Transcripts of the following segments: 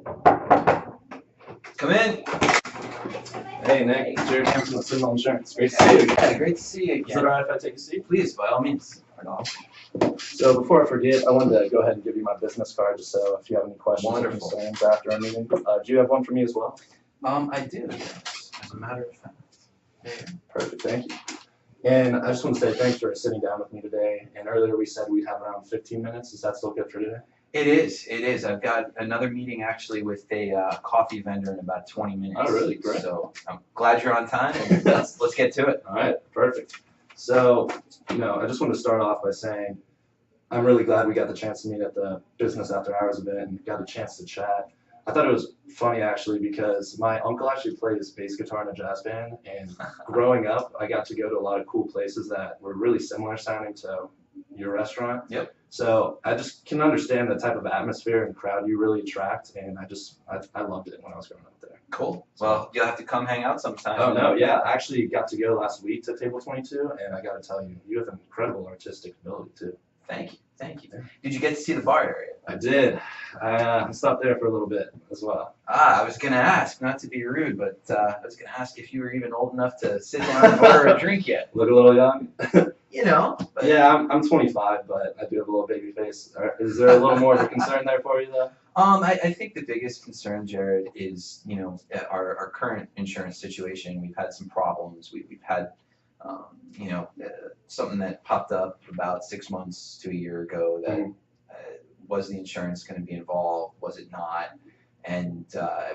Come in. Hey Nick, it's Jared Hampton with Signal Insurance. Great to see you again. Yeah, great to see you again. Is it alright if I take a seat? Please, by all means. Right on. So before I forget, I wanted to go ahead and give you my business card just so if you have any questions or Wonderful. concerns after our meeting. Do you have one for me as well? I do, yes, as a matter of fact. There. Perfect, thank you. And I just want to say thanks for sitting down with me today. And earlier we said we'd have around 15 minutes. Is that still good for today? It is. I've got another meeting actually with a coffee vendor in about 20 minutes. Oh, really? Great. So I'm glad you're on time, and let's get to it. All right, perfect. So, I just want to start off by saying I'm really glad we got the chance to meet at the business after hours event and got a chance to chat. I thought it was funny actually because my uncle actually plays bass guitar in a jazz band, and growing up I got to go to a lot of cool places that were really similar sounding to your restaurant. Yep. So I just can understand the type of atmosphere and crowd you really attract, and I loved it when I was growing up there. Cool. Well, you'll have to come hang out sometime. Oh no, yeah, I actually got to go last week to Table 22, and I got to tell you, you have an incredible artistic ability too. Thank you. Did you get to see the bar area? I did. I stopped there for a little bit as well. I was going to ask, not to be rude, but I was going to ask if you were even old enough to sit down and order a drink yet. Look a little young. But Yeah, I'm 25, but I do have a little baby face. Is there a little more of a concern there for you though? I think the biggest concern, Jared, is our current insurance situation. We've had some problems. We've had something that popped up about 6 months to a year ago that was the insurance going to be involved? Was it not? And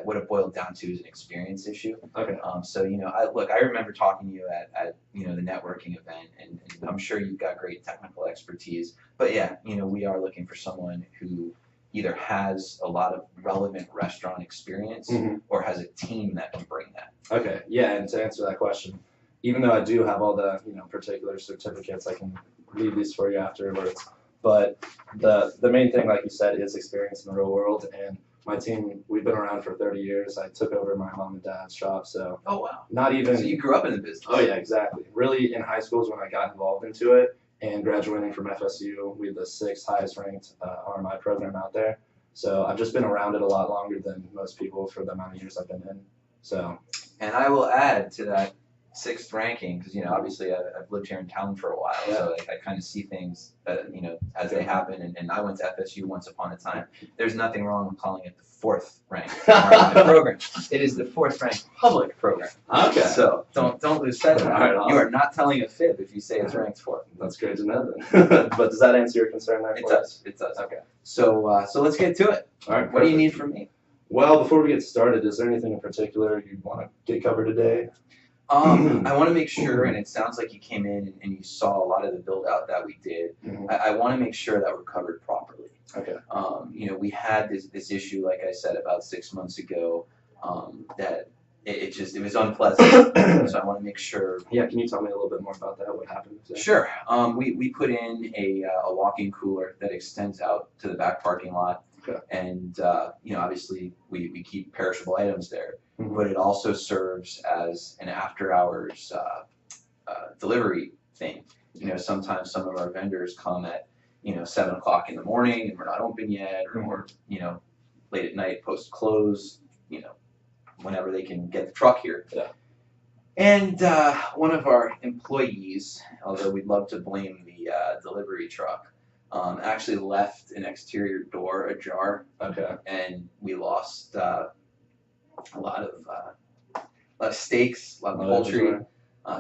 what it boiled down to is an experience issue. Okay. I remember talking to you at the networking event, and I'm sure you've got great technical expertise. But yeah, we are looking for someone who either has a lot of relevant restaurant experience or has a team that can bring that. Okay. Yeah, and to answer that question, even though I do have all the particular certificates, I can leave these for you afterwards. But the main thing, like you said, is experience in the real world. And my team, we've been around for 30 years. I took over my mom and dad's shop, so Oh wow! not even. So you grew up in the business. Oh yeah, exactly. Really, in high school is when I got involved into it, and graduating from FSU, we had the 6th highest ranked RMI program out there. So I've just been around it a lot longer than most people for the amount of years I've been in. So. And I will add to that 6th ranking because obviously I've lived here in town for a while, so I kind of see things as they happen. And I went to FSU once upon a time. There's nothing wrong with calling it the 4th ranked program. It is the 4th ranked public program. Okay. So don't lose sight of that. All right, awesome. You are not telling a fib if you say it's ranked 4th. That's great to know then. But does that answer your concern there? It for us? does. It does. Okay. So let's get to it. All right. What do you perfect. need from me? Well, before we get started, is there anything in particular you want to get covered today? I want to make sure, and it sounds like you came in and you saw a lot of the build out that we did. I want to make sure that we're covered properly. Okay. We had this issue, like I said, about 6 months ago, that it was unpleasant. So I want to make sure. Yeah, can you tell me a little bit more about that? What happened? Sure. We put in a walk-in cooler that extends out to the back parking lot. Okay. And obviously we keep perishable items there, but it also serves as an after-hours delivery thing. Sometimes some of our vendors come at 7 o'clock in the morning and we're not open yet, or late at night post close. Whenever they can get the truck here. Yeah. And one of our employees, although we'd love to blame the delivery truck, actually left an exterior door ajar. Okay. And we lost a lot of steaks, a lot of poultry.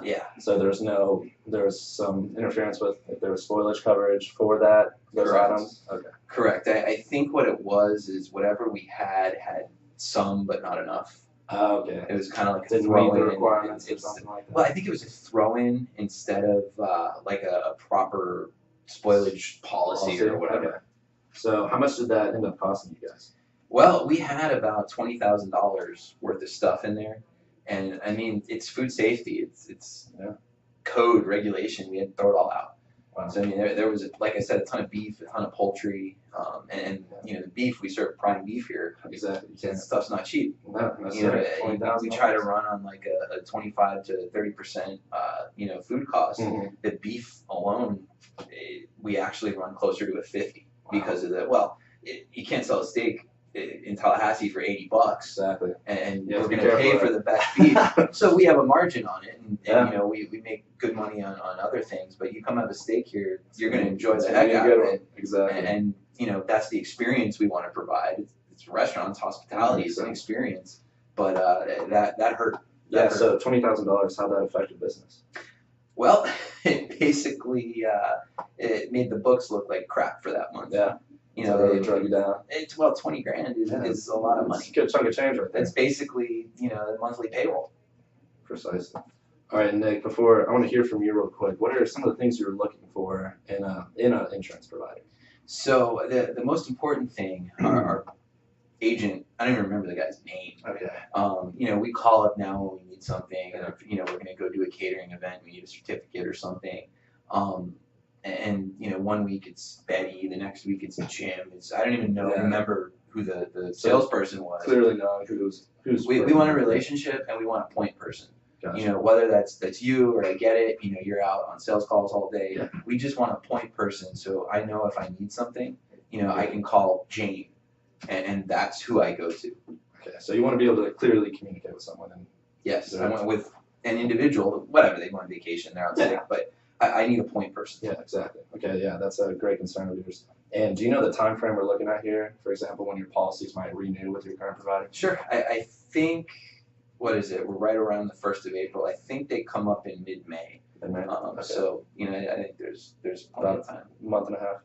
Yeah. So there's some interference with if there was spoilage coverage for those Correct. items. Okay. Correct. I think what it was is whatever we had some, but not enough. Okay. It was kind of like a Didn't meet the throw-in. requirements or something like that. Well, I think it was a throw-in instead of like a proper spoilage policy or whatever. Okay. So how much did that end up costing you guys? Well, we had about $20,000 worth of stuff in there, and I mean it's food safety. It's code regulation. We had to throw it all out. Wow. So I mean there was, like I said, a ton of beef, a ton of poultry, and the beef, we serve prime beef here. Exactly. This stuff's not cheap. No, that's We try to run on like a 25 to 30% food cost. The beef alone, we actually run closer to a 50 because of that. Well, you can't sell a steak if in Tallahassee for $80, Exactly. and Yeah, we're be going to pay careful for of the best beef. So we have a margin on it, and Yeah. you know, we make good money on other things. But you come have a steak here, you're going to enjoy It's the gonna heck be a out good of one. it. Exactly. And you know, that's the experience we want to provide. It's restaurants, hospitality, it's an experience. But that hurt. Yeah. So $20,000. How that affected business? Well, it basically it made the books look like crap for that month. Yeah. You So know, it really drug you down. It's well, 20 grand is a lot of money. It's a good chunk of change right there. That's basically, you know, the monthly payroll. Precisely. All right, Nick. Before I want to hear from you real quick. What are some of the things you're looking for in an insurance provider? So the most important thing, our agent, I don't even remember the guy's name. Okay. You know, we call up now when we need something, and if, you know, we're going to go do a catering event, we need a certificate or something. And you know, one week it's Betty, the next week it's Jim. I don't even remember who the salesperson was. Clearly not who's. We want a relationship, and we want a point person. Gotcha. You know, whether that's you or I get it. You know, you're out on sales calls all day. Yeah. We just want a point person, so I know if I need something, you know, I can call Jane, and that's who I go to. Okay, so you want to be able to clearly communicate with someone. And yes, I went with an individual. Whatever, they go on vacation, they're out sick, but I need a point person. Yeah, exactly. Okay, yeah, that's a great concern of yours. And do you know the time frame we're looking at here? For example, when your policies might renew with your current provider? Sure. I think, what is it? We're right around the 1st of April. I think they come up in mid-May. Okay. So, you know, I think there's plenty of time. Month and a half.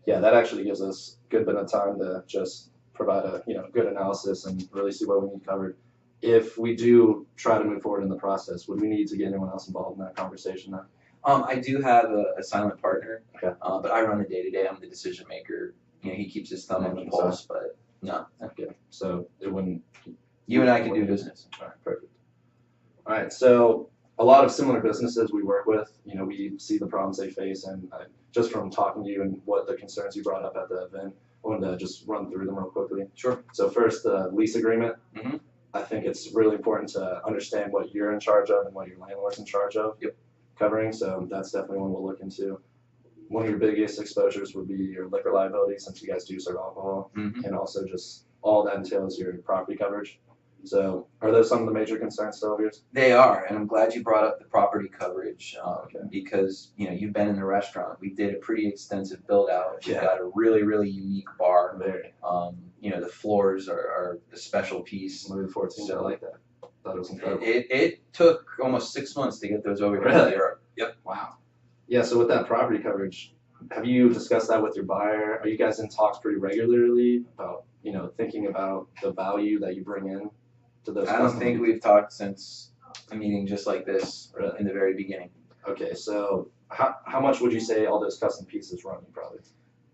Yeah, that actually gives us a good bit of time to just provide a good analysis and really see what we need covered. If we do try to move forward in the process, would we need to get anyone else involved in that conversation then? I do have a silent partner, okay. But I run the day-to-day. I'm the decision maker. You know, he keeps his thumb on the pulse, but no. Okay, so it wouldn't. You and I can do business. All right, perfect. All right, so a lot of similar businesses we work with, you know, we see the problems they face, and just from talking to you and what the concerns you brought up at the event, I wanted to just run through them real quickly. Sure. So first, the lease agreement. Mm-hmm. I think it's really important to understand what you're in charge of and what your landlord's in charge of. Yep. Covering, so that's definitely one we'll look into. One of your biggest exposures would be your liquor liability, since you guys do serve alcohol, and also just all that entails your property coverage. So are those some of the major concerns still of yours? They are, and I'm glad you brought up the property coverage because, you know, you've been in the restaurant. We did a pretty extensive build out. We've got a really, really unique bar. Very. You know, the floors are the special piece. Louis XIV, so, I like that. Thought it was incredible. It took almost 6 months to get those over here to Europe. Yep. Wow. Yeah, so with that property coverage, have you discussed that with your buyer? Are you guys in talks pretty regularly about, you know, thinking about the value that you bring in to those? I don't think we've talked since a meeting just like this in the very beginning. Okay, so how much would you say all those custom pieces run you probably?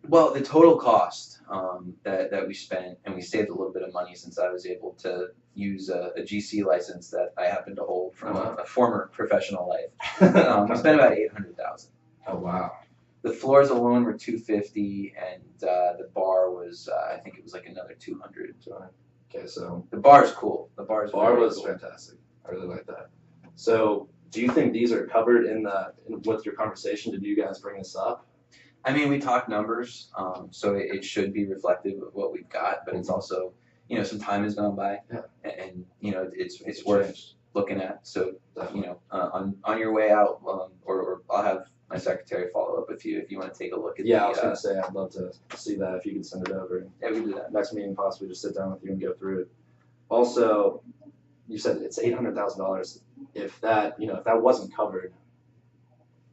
Well, the total cost that we spent, and we saved a little bit of money since I was able to use a GC license that I happen to hold from a former professional life. We spent about $800,000. Oh wow! The floors alone were $250, and the bar was I think it was like another $200. Okay, so the bar's cool. The bar was cool. fantastic. I really like that. So, do you think these are covered with your conversation? Did you guys bring this up? I mean, we talked numbers, so it should be reflective of what we've got, but it's also, you know, some time has gone by, and you know, it's worth looking at. So, you know, on your way out, or I'll have my secretary follow up with you if you want to take a look at. Yeah, I was gonna say I'd love to see that if you could send it over. Yeah, we can do that. Next meeting, possibly just sit down with you and go through it. Also, you said it's $800,000. If that wasn't covered,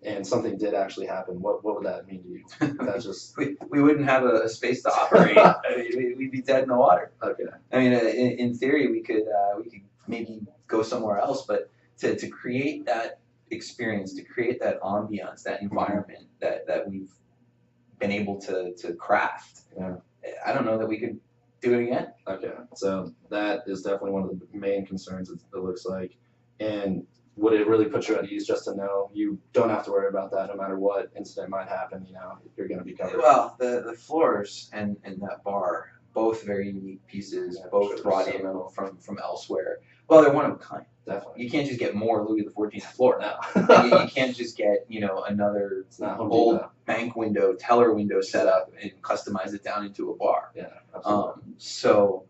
and something did actually happen, what would that mean to you? That's just we wouldn't have a space to operate. I mean, we'd be dead in the water. Okay. I mean, in theory, we could maybe go somewhere else, but to create that experience, to create that ambiance, that environment that we've been able to craft. Yeah. I don't know that we could do it again. Okay. So that is definitely one of the main concerns, it looks like. And would it really put you at ease just to know you don't have to worry about that no matter what incident might happen, you know, you're going to be covered? Well, the floors and that bar, both very unique pieces, both brought in from elsewhere. Well, they're one of a kind. Definitely. You can't just get more Louis XIV floor. No. You can't just get, you know, another old bank window, teller window set up and customize it down into a bar. Yeah, absolutely. So,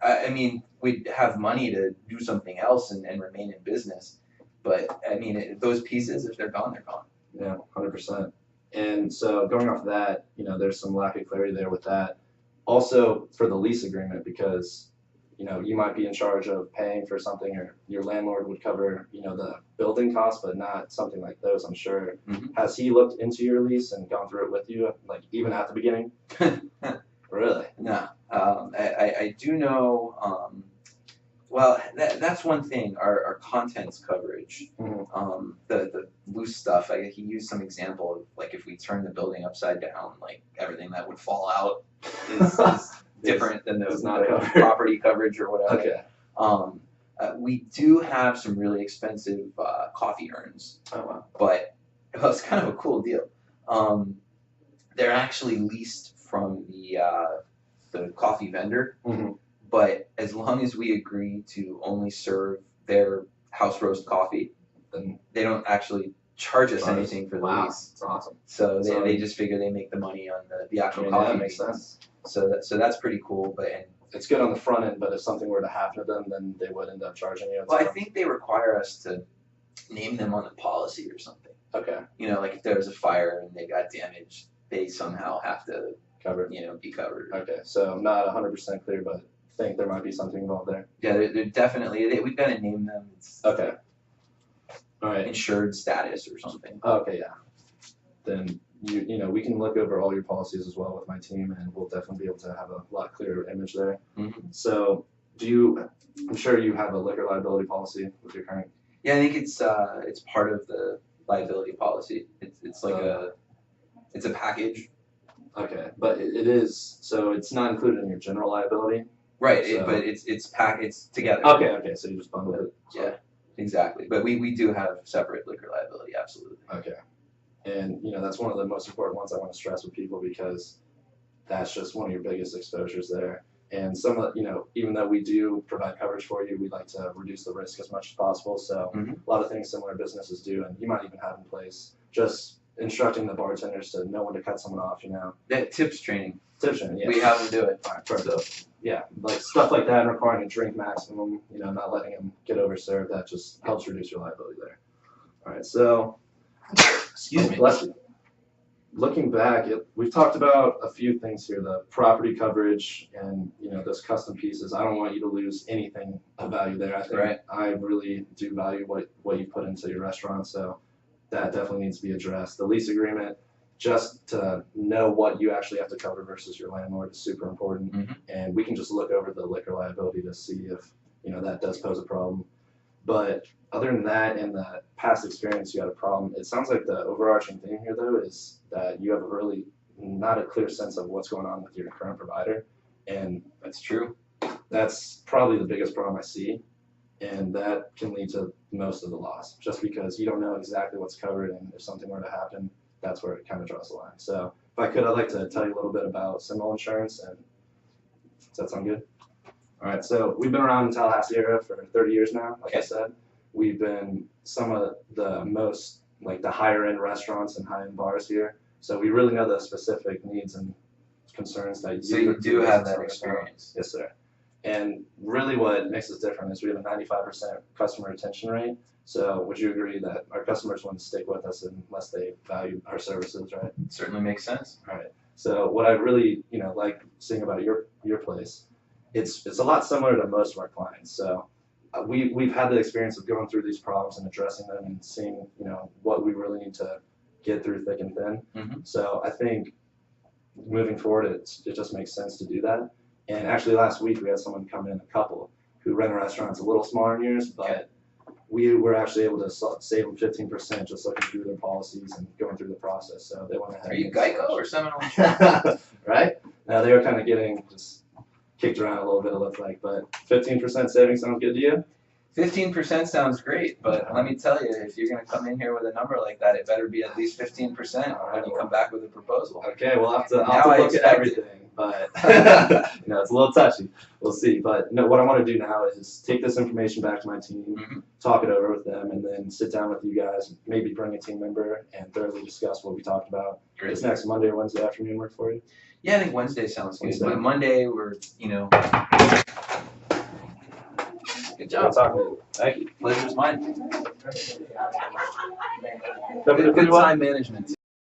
I mean, we'd have money to do something else and remain in business. But I mean, those pieces, if they're gone, they're gone. Yeah, 100%. And so going off that, there's some lack of clarity there with that. Also for the lease agreement, because you might be in charge of paying for something, or your landlord would cover the building costs, but not something like those, I'm sure. Mhm. Has he looked into your lease and gone through it with you, like even at the beginning? Really? No, I do know. Well, that's one thing. Our contents coverage, the loose stuff. He used some example of like if we turn the building upside down, like everything that would fall out is different than the property coverage or whatever. Okay. We do have some really expensive coffee urns. Oh wow. But it's kind of a cool deal. They're actually leased from the coffee vendor. Mm-hmm. But as long as we agree to only serve their house roast coffee, then they don't actually charge us anything for the lease. That's awesome. So they just figure they make the money on the actual coffee. That makes sense. So that's pretty cool. But it's good on the front end, but if something were to happen to them, then they would end up charging you. Well, I think they require us to name them on the policy or something. Okay. Like if there was a fire and they got damaged, they somehow have to be covered. Okay, so not 100% clear, but think there might be something involved there. Yeah, they're definitely. We've got to name them. It's okay. All right. Insured status or something. Okay, yeah. Then we can look over all your policies as well with my team, and we'll definitely be able to have a lot clearer image there. Mm-hmm. So, I'm sure you have a liquor liability policy with your current. Yeah, I think it's part of the liability policy. It's like it's a package. Okay, but it is, so it's not included in your general liability. Right, but it's together. Okay, so you just bundle it. Yeah, exactly. But we do have separate liquor liability, absolutely. Okay, and that's one of the most important ones I want to stress with people, because that's just one of your biggest exposures there. And some of even though we do provide coverage for you, we like to reduce the risk as much as possible. So a lot of things similar businesses do, and you might even have in place, just instructing the bartenders to know when to cut someone off. Yeah, tips training. Tips training, yeah. We have them do it. All right, perfect. So, yeah, like stuff like that, and requiring a drink maximum, not letting them get overserved, that just helps reduce your liability there. All right, so, excuse me. Bless you. Looking back, we've talked about a few things here: the property coverage and those custom pieces. I don't want you to lose anything of value there. I think I really do value what you put into your restaurant, so that definitely needs to be addressed. The lease agreement, just to know what you actually have to cover versus your landlord, is super important. Mm-hmm. And we can just look over the liquor liability to see if that does pose a problem. But other than that, and the past experience, you had a problem. It sounds like the overarching theme here, though, is that you have a really not a clear sense of what's going on with your current provider, and that's true. That's probably the biggest problem I see, and that can lead to most of the loss, just because you don't know exactly what's covered, and if something were to happen, that's where it kind of draws the line. So if I could, I'd like to tell you a little bit about Symbol Insurance, and does that sound good? All right, so we've been around in Tallahassee area for 30 years now. Like I said, we've been some of the most, like the higher end restaurants and high end bars here. So we really know the specific needs and concerns that you do have that experience. Yes, sir. And really what makes us different is we have a 95% customer retention rate. So would you agree that our customers want to stick with us unless they value our services, right? It certainly makes sense. All right. So what I really, like seeing about your place, it's a lot similar to most of our clients. So we've had the experience of going through these problems and addressing them and seeing, what we really need to get through thick and thin. Mm-hmm. So I think moving forward, it just makes sense to do that. And actually last week we had someone come in, a couple, who run restaurants a little smaller than yours, but we were actually able to save them 15% just looking through their policies and going through the process. So they went ahead. Are you Geico or Seminole Insurance? Right? Now they were kind of getting just kicked around a little bit, it looked like, but 15% savings sounds good to you? 15% sounds great, but let me tell you, if you're going to come in here with a number like that, it better be at least 15% when you come back with a proposal. Okay, we'll have to look at everything, but it's a little touchy. We'll see. But no, what I want to do now is take this information back to my team, talk it over with them, and then sit down with you guys, maybe bring a team member and thoroughly discuss what we talked about. Great. This next Monday or Wednesday afternoon work for you? Yeah, I think Wednesday sounds good. Wednesday. But Monday, we're, good job. Good talking to you. Thank you. Pleasure's mine. Covered it Good pretty well. time management.